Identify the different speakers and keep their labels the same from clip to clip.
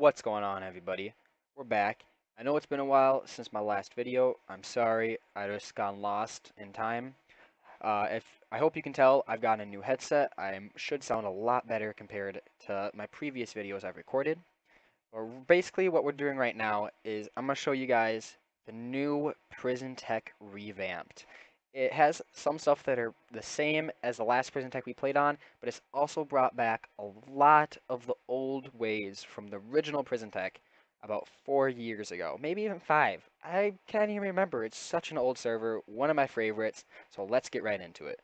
Speaker 1: What's going on, everybody? We're back. I know it's been a while since my last video. I'm sorry, I just got lost in time. If I hope you can tell, I've got a new headset. I should sound a lot better compared to my previous videos I've recorded. But basically, what we're doing right now is I'm gonna show you guys the new Prison Tech revamped. It has some stuff that are the same as the last Prison Tech we played on, but it's also brought back a lot of the old ways from the original Prison Tech about 4 years ago, maybe even 5. I can't even remember. It's such an old server, one of my favorites, so let's get right into it.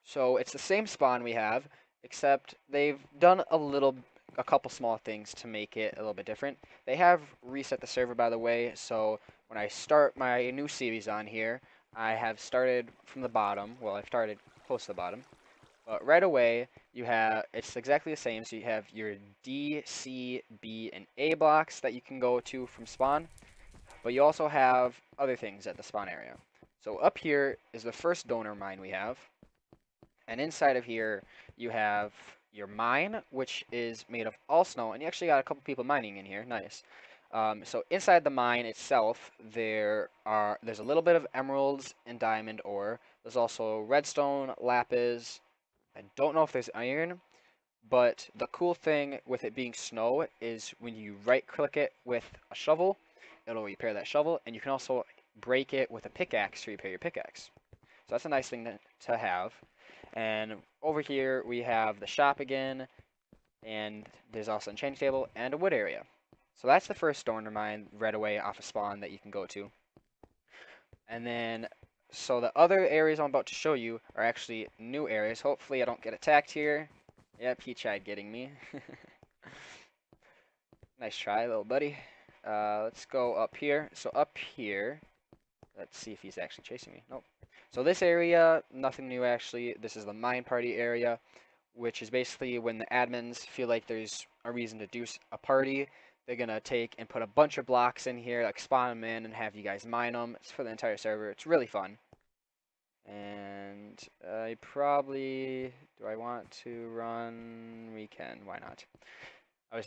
Speaker 1: So it's the same spawn we have, except they've done a couple small things to make it a little bit different. They have reset the server, by the way, so when I start my new series on here, I have started from the bottom. Well, I've started close to the bottom, but right away it's exactly the same. So you have your D, C, B, and A blocks that you can go to from spawn, but you also have other things at the spawn area. So up here is the first donor mine we have. And inside of here, you have your mine, which is made of all snow. And you actually got a couple people mining in here. Nice. So inside the mine itself, there's a little bit of emeralds and diamond ore. There's also redstone, lapis. I don't know if there's iron, but the cool thing with it being snow is when you right-click it with a shovel, it'll repair that shovel, and you can also break it with a pickaxe to repair your pickaxe. So that's a nice thing to have. And over here we have the shop again, and there's also an enchanting table and a wood area. So that's the first donor mine right away off of spawn that you can go to. And then, so the other areas I'm about to show you are actually new areas. Hopefully I don't get attacked here. Yep, he tried getting me. Nice try, little buddy. Let's go up here. So up here, let's see if he's actually chasing me. Nope. So this area, nothing new actually. This is the mine party area, which is basically when the admins feel like there's a reason to do a party, they're gonna take and put a bunch of blocks in here, like spawn them in and have you guys mine them. It's for the entire server. It's really fun. And do I want to run? We can. Why not?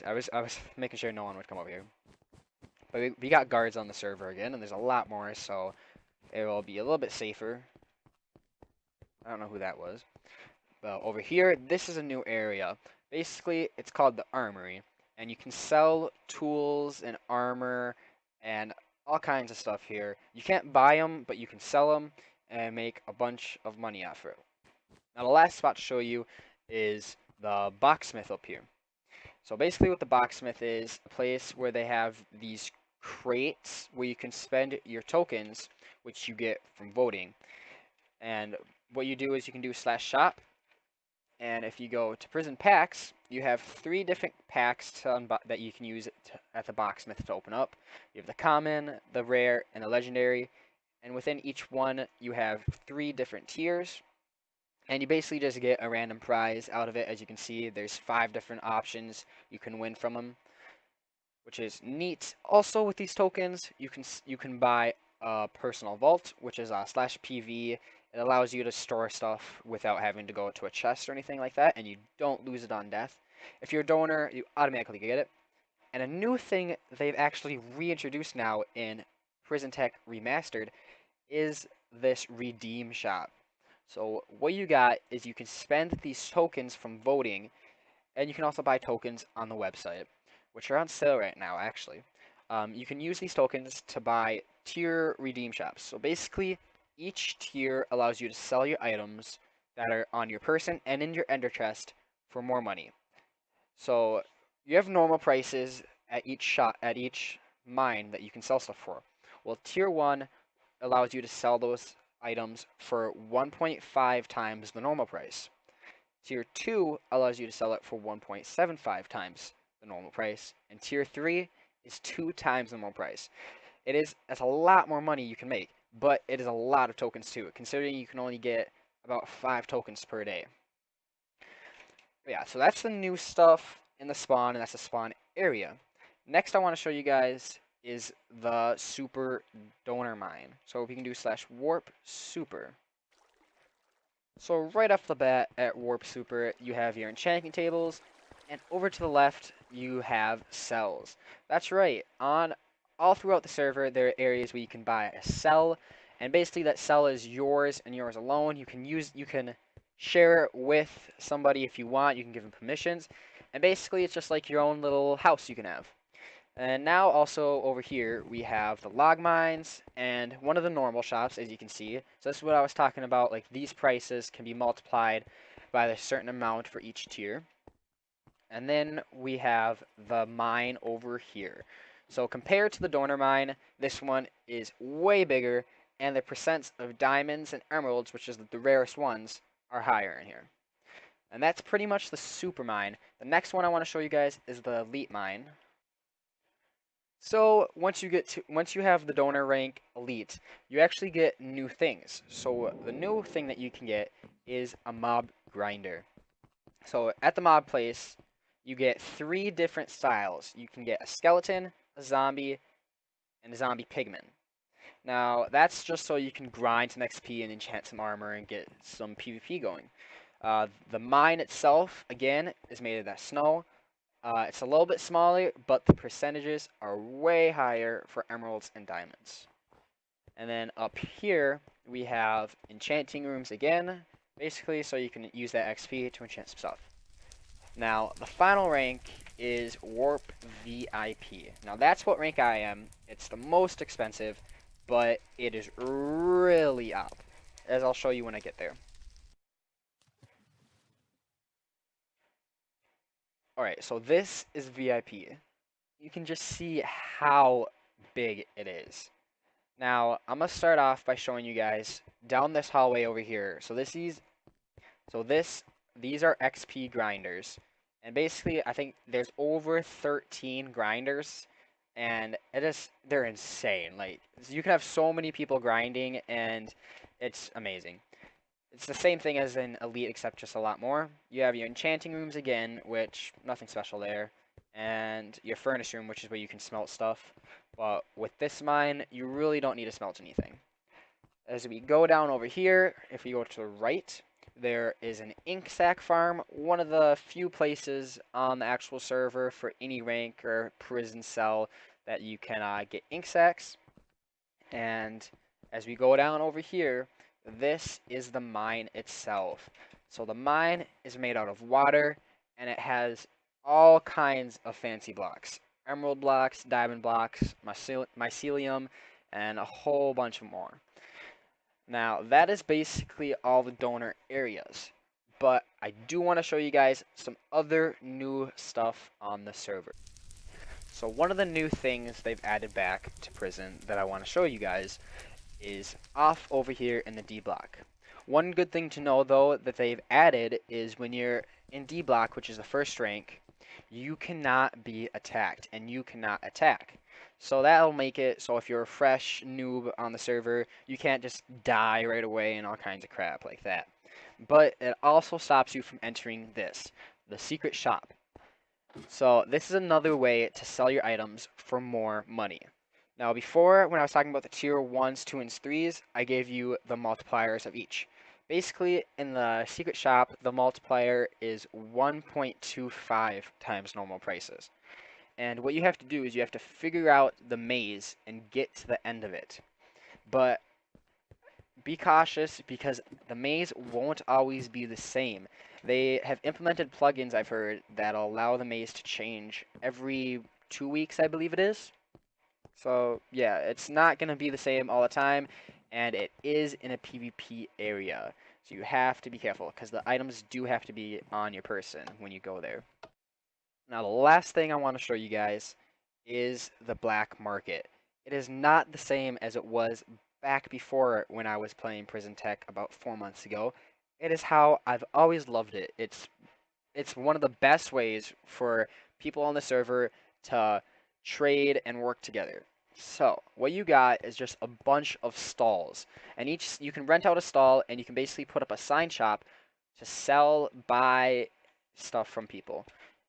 Speaker 1: I was making sure no one would come over here. But we got guards on the server again, and there's a lot more, so it will be a little bit safer. I don't know who that was. But over here, this is a new area. Basically, it's called the Armory. And you can sell tools and armor and all kinds of stuff here. You can't buy them, but you can sell them and make a bunch of money off it. Now, the last spot to show you is the Boxsmith up here. So basically what the Boxsmith is, a place where they have these crates where you can spend your tokens, which you get from voting. And what you do is you can do /shop, and if you go to prison packs, you have 3 different packs that you can use at the Boxsmith to open up. You have the common, the rare, and the legendary, and within each one you have 3 different tiers, and you basically just get a random prize out of it. As you can see, there's 5 different options you can win from them, which is neat. Also with these tokens, you can buy a personal vault, which is /PV. It allows you to store stuff without having to go to a chest or anything like that, and you don't lose it on death. If you're a donor, you automatically get it. And a new thing they've actually reintroduced now in Prison Tech Remastered is this redeem shop. So what you got is you can spend these tokens from voting, and you can also buy tokens on the website, which are on sale right now, actually. You can use these tokens to buy tier redeem shops. So basically, each tier allows you to sell your items that are on your person and in your ender chest for more money. So you have normal prices at each mine that you can sell stuff for. Well, tier 1 allows you to sell those items for 1.5 times the normal price. Tier 2 allows you to sell it for 1.75 times the normal price, and Tier 3 is 2 times the normal price. That's a lot more money you can make, but it is a lot of tokens too, considering you can only get about 5 tokens per day. But yeah, so that's the new stuff in the spawn, and that's the spawn area. Next I want to show you guys is the super donor mine. So we can do /warp super. So right off the bat at Warp Super, you have your enchanting tables, and over to the left, you have cells. That's right. On all throughout the server, there are areas where you can buy a cell, and basically that cell is yours and yours alone. You can share it with somebody if you want. You can give them permissions, and basically it's just like your own little house you can have. And now also over here we have the log mines and one of the normal shops, as you can see. So this is what I was talking about, like these prices can be multiplied by a certain amount for each tier. And then we have the mine over here. So compared to the donor mine, this one is way bigger, and the percents of diamonds and emeralds, which is the rarest ones, are higher in here. And that's pretty much the super mine. The next one I want to show you guys is the elite mine. So once you have the donor rank elite, you actually get new things. So the new thing that you can get is a mob grinder. So at the mob place, you get 3 different styles. You can get a skeleton, a zombie, and a zombie pigman. Now that's just so you can grind some XP and enchant some armor and get some PvP going. The mine itself, again, is made of that snow. It's a little bit smaller, but the percentages are way higher for emeralds and diamonds. And then up here, we have enchanting rooms again, basically so you can use that XP to enchant some stuff. Now, the final rank is Warp VIP. Now, that's what rank I am. It's the most expensive, but it is really up, as I'll show you when I get there. Alright, so this is VIP. You can just see how big it is. Now, I'm gonna start off by showing you guys down this hallway over here. These are XP grinders. And basically, I think there's over 13 grinders, and they're insane. Like, you can have so many people grinding, and it's amazing. It's the same thing as an elite, except just a lot more. You have your enchanting rooms again, which nothing special there, and your furnace room, which is where you can smelt stuff. But with this mine, you really don't need to smelt anything. As we go down over here, if we go to the right, there is an ink sac farm, one of the few places on the actual server for any rank or prison cell that you can get ink sacs. And as we go down over here, this is the mine itself. So the mine is made out of water, and it has all kinds of fancy blocks. Emerald blocks, diamond blocks, mycelium, and a whole bunch more. Now, that is basically all the donor areas. But I do want to show you guys some other new stuff on the server. So one of the new things they've added back to prison that I want to show you guys is off over here in the D block. One good thing to know though that they've added is when you're in D block, which is the first rank, you cannot be attacked and you cannot attack. So that'll make it so if you're a fresh noob on the server, you can't just die right away and all kinds of crap like that. But it also stops you from entering this, the secret shop. So this is another way to sell your items for more money. Now before, when I was talking about the tier 1s, 2s, and 3s, I gave you the multipliers of each. Basically, in the secret shop, the multiplier is 1.25 times normal prices. And what you have to do is you have to figure out the maze and get to the end of it. But be cautious because the maze won't always be the same. They have implemented plugins, I've heard, that'll allow the maze to change every 2 weeks, I believe it is. So, yeah, it's not going to be the same all the time, and it is in a PvP area. So you have to be careful, because the items do have to be on your person when you go there. Now, the last thing I want to show you guys is the black market. It is not the same as it was back before when I was playing Prison Tech about 4 months ago. It is how I've always loved it. It's one of the best ways for people on the server to trade and work together. So, what you got is just a bunch of stalls. And you can rent out a stall and you can basically put up a sign shop to sell, buy stuff from people.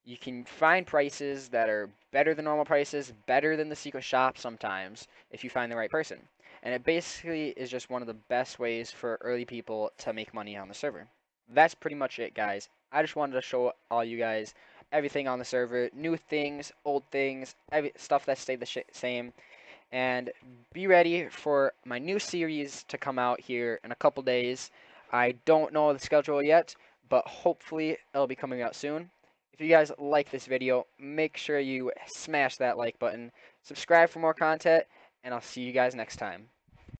Speaker 1: You can find prices that are better than normal prices, better than the secret shop sometimes, if you find the right person. And it basically is just one of the best ways for early people to make money on the server. That's pretty much it, guys. I just wanted to show all you guys everything on the server, new things, old things, stuff that stayed the same. And be ready for my new series to come out here in a couple days. I don't know the schedule yet, but hopefully it'll be coming out soon. If you guys like this video, make sure you smash that like button, subscribe for more content, and I'll see you guys next time.